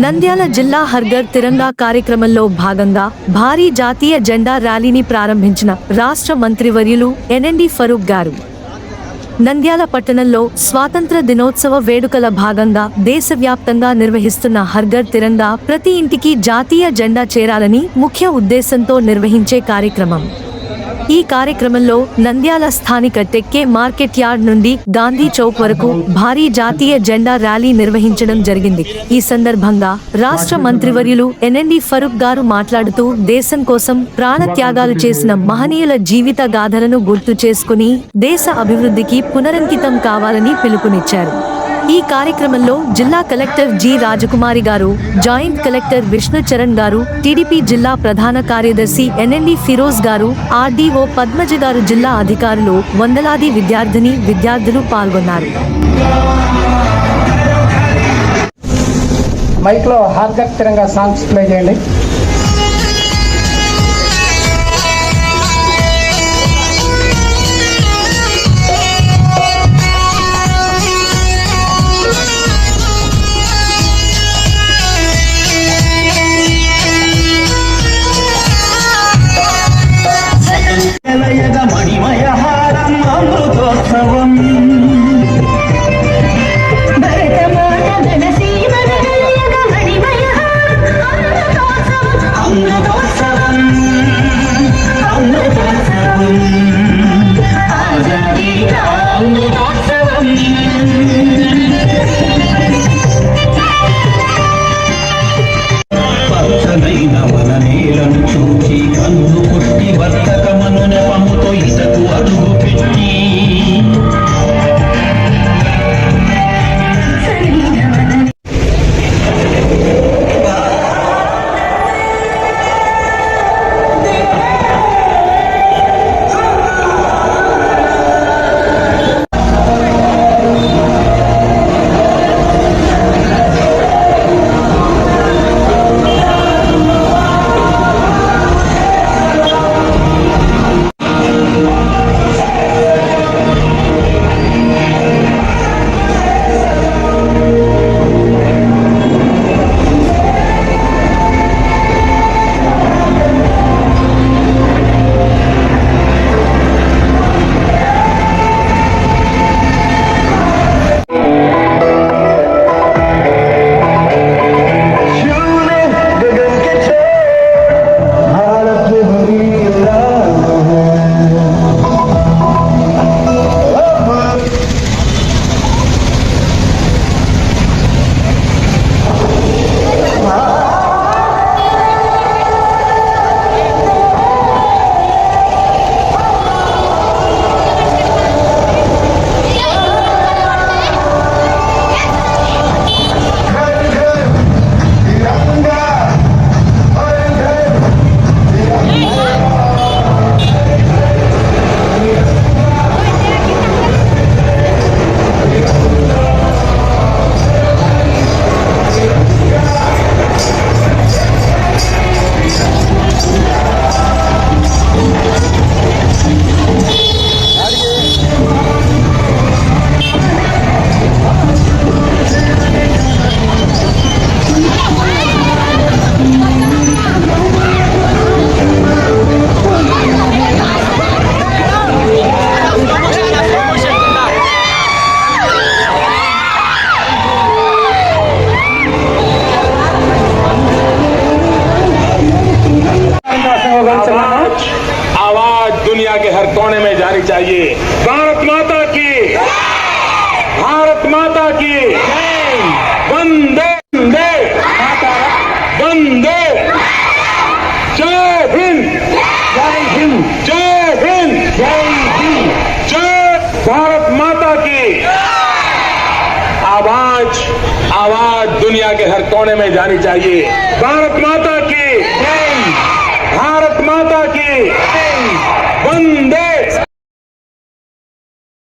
నంద్యాల జిల్లా హర్ఘర్ తిరంగా కార్యక్రమంలో భాగంగా భారీ జాతీయ జెండా ర్యాలీని ప్రారంభించిన రాష్ట్ర మంత్రివర్యులు ఎన్ఎండి ఫరూక్ గారు. నంద్యాల పట్టణంలో స్వాతంత్ర దినోత్సవ వేడుకల భాగంగా దేశవ్యాప్తంగా నిర్వహిస్తున్న హర్ఘర్ తిరంగా ప్రతి ఇంటికి జాతీయ జెండా చేరాలని ముఖ్య ఉద్దేశంతో నిర్వహించే కార్యక్రమం. ఈ కార్యక్రమంలో నంద్యాల స్థానిక టెక్కే మార్కెట్ యార్డ్ నుండి గాంధీ చౌక్ వరకు భారీ జాతీయ జెండా ర్యాలీ నిర్వహించడం జరిగింది. ఈ సందర్భంగా రాష్ట్ర మంత్రివర్యులు ఎన్ఎండి ఫరూక్ గారు మాట్లాడుతూ దేశం కోసం ప్రాణత్యాగాలు చేసిన మహనీయుల జీవిత గాథలను గుర్తు చేసుకుని దేశ అభివృద్ధికి పునరంకితం కావాలని పిలుపునిచ్చారు. ఈ కార్యక్రమంలో జిల్లా కలెక్టర్ జి రాజకుమారి గారు, జాయింట్ కలెక్టర్ విష్ణు చరణ్ గారు, టీడీపీ జిల్లా ప్రధాన కార్యదర్శి ఎన్ఎండి ఫిరోజ్ గారు, ఆర్డీఓ పద్మజ గారు, జిల్లా అధికారులు, వందలాది విద్యార్థులు పాల్గొన్నారు. మైక్లో హర్ఘర్ తిరంగా సాంగ్స్ ప్లే చేయండి. आवाज दुनिया के हर कोने में जानी चाहिए। भारत माता की, भारत माता की वंदे वंदे, जय हिंद, जय हिंद, जय हिंद, जय हिंद, जय भारत माता की। आवाज आवाज दुनिया के हर कोने में जानी चाहिए। भारत माता की, भारत माता की वंदे